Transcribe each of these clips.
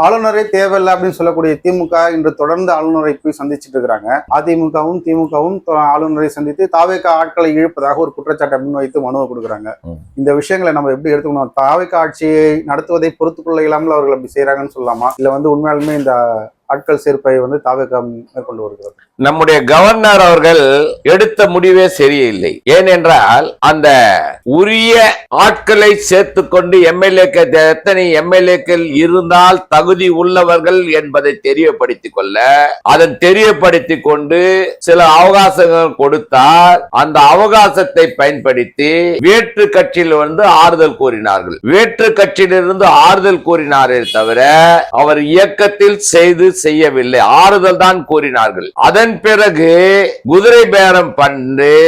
ஆளுநரே தேவையில்லை அப்படின்னு சொல்லக்கூடிய திமுக இன்று தொடர்ந்து ஆளுநரை போய் சந்திச்சுட்டு இருக்கிறாங்க. அதிமுகவும் திமுகவும் ஆளுநரை சந்தித்து தாவேக ஆட்களை இழுப்பதாக ஒரு குற்றச்சாட்டை முன்வைத்து மனுவை கொடுக்குறாங்க. இந்த விஷயங்களை நம்ம எப்படி எடுத்துக்கணும்? தாவேக ஆட்சியை நடத்துவதை பொறுத்துக் கொள்ள இல்லாமல் அவர்கள் அப்படி செய்யறாங்கன்னு சொல்லலாமா, இல்ல உண்மையாலுமே இந்த ஆட்கள் சேர்ப்பை தாவேக மேற்கொண்டு வருகிறது? நம்முடைய கவர்னர் அவர்கள் எடுத்த முடிவே சரியில்லை. ஏனென்றால் அந்த உரிய ஆட்களை சேர்த்து கொண்டு எம்எல்ஏக்கள் எத்தனை எம்எல்ஏக்கள் இருந்தால் தகுதி உள்ளவர்கள் என்பதை தெரியப்படுத்திக் கொள்ள, அதன் தெரியப்படுத்திக் கொண்டு சில அவகாசங்கள் கொடுத்தால் அந்த அவகாசத்தை பயன்படுத்தி வேற்று கட்சியில் ஆறுதல் கூறினார்கள். வேற்று கட்சியிலிருந்து ஆறுதல் கூறினாரே தவிர அவர் இயக்கத்தில் செய்யவில்லை, ஆறுதல் தான் கூறினார்கள். அதன் பிறகு குதிரை பேரம் பண்ணி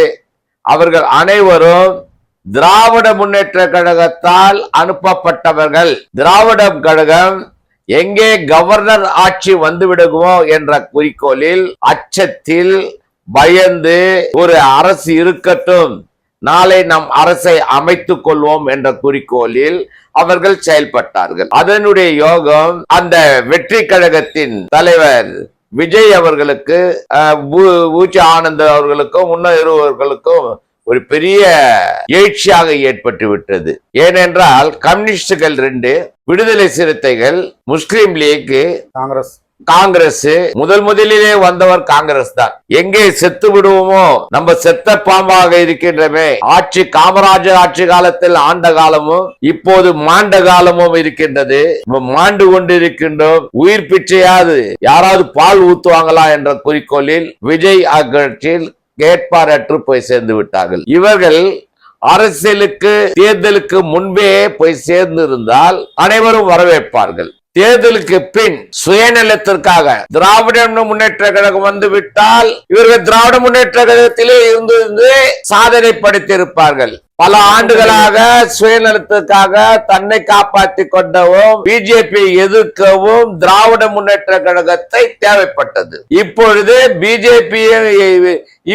அவர்கள் அனைவரும் திராவிட முன்னேற்ற கழகத்தால் அனுப்பப்பட்டவர்கள். திராவிட கழகம் எங்கே கவர்னர் ஆட்சி வந்துவிடுமோ என்ற குறிக்கோளில், அச்சத்தில் பயந்து ஒரு அரசு இருக்கட்டும், நாளை நம் அரசை அமைத்துக் கொள்வோம் என்ற குறிக்கோளில் அவர்கள் செயல்பட்டார்கள். அதனுடைய யோகம் அந்த வெற்றி கழகத்தின் தலைவர் விஜய் அவர்களுக்கு, ஊச்சி ஆனந்த் அவர்களுக்கும் முன்ன இருவர்களுக்கும் ஒரு பெரிய எழுச்சியாக ஏற்பட்டு விட்டது. ஏனென்றால் கம்யூனிஸ்டுகள் 2, விடுதலை சிறுத்தைகள், முஸ்லிம் லீக், காங்கிரஸ் முதலிலே வந்தவர் காங்கிரஸ் தான். எங்கே செத்து விடுவோமோ, நம்ம செத்த பாம்பாக இருக்கின்றமே. ஆட்சி காமராஜர் ஆட்சி காலத்தில் ஆண்ட காலமும் இப்போது மாண்ட காலமும் இருக்கின்றது. மாண்டு கொண்டிருக்கின்றோம். உயிர் பிச்சையாவது யாராவது பால் ஊத்துவாங்களா என்ற குறிக்கோளில் விஜய் கட்சியில் கேட்பாரற்று போய் சேர்ந்து விட்டார்கள். இவர்கள் அரசியலுக்கு தேர்தலுக்கு முன்பே போய் சேர்ந்து இருந்தால் அனைவரும் வரவேற்பார்கள். தேர்தலுக்கு பின் சுயநலத்திற்காக திராவிட முன்னேற்ற கழகம் வந்து விட்டால் இவர்கள் திராவிட முன்னேற்ற கழகத்திலே இருந்து சாதனை படைத்திருப்பார்கள். பல ஆண்டுகளாக சுயநலத்துக்காக தன்னை காப்பாற்றிக் கொண்டவும் பிஜேபி எதிர்க்கவும் திராவிட முன்னேற்ற கழகத்தை தேவைப்பட்டது.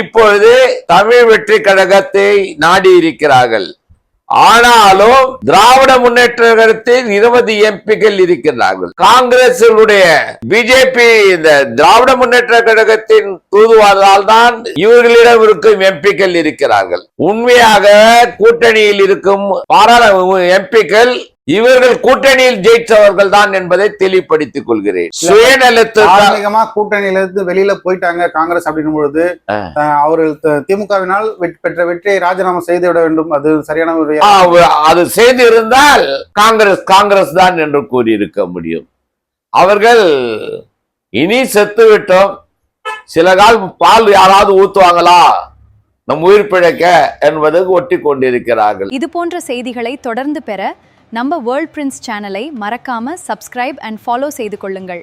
இப்பொழுது தமிழ் வெற்றி கழகத்தை நாடி இருக்கிறார்கள். ஆனாலும் திராவிட முன்னேற்ற கழகத்தில் 20 எம்பிக்கள் இருக்கிறார்கள். காங்கிரஸ் பிஜேபி இந்த திராவிட முன்னேற்ற கழகத்தின் தூதுவாதால் தான் இவர்களிடம் இருக்கும் எம்பிக்கள் இருக்கிறார்கள். உண்மையாக கூட்டணியில் இருக்கும் எம்பிக்கள் இவர்கள் கூட்டணியில் ஜெயிச்சவர்கள் தான் என்பதை தெளிவுபடுத்திக் கொள்கிறேன். சுயநலத்துக்காக கூட்டணியிலிருந்து வெளியில போயிட்டாங்க காங்கிரஸ் அப்படின்னும் பொழுது அவர்கள் திமுகவினால் பெற்ற வெற்றியை ராஜினாமா செய்து விட வேண்டும். அது சரியான அது செய்து இருந்தால் காங்கிரஸ் தான் என்று கூறியிருக்க முடியும். அவர்கள் இனி செத்து விட்டோம், சில கால் பால் யாராவது ஊத்துவாங்களா நம் உயிர் பிழைக்க என்பது ஒட்டி கொண்டிருக்கிறார்கள். இது போன்ற செய்திகளை தொடர்ந்து பெற நம்ம வேர்ல்ட் பிரின்ஸ் சேனலை மறக்காம சப்ஸ்கிரைப் அண்ட் ஃபாலோ செய்து கொள்ளுங்கள்.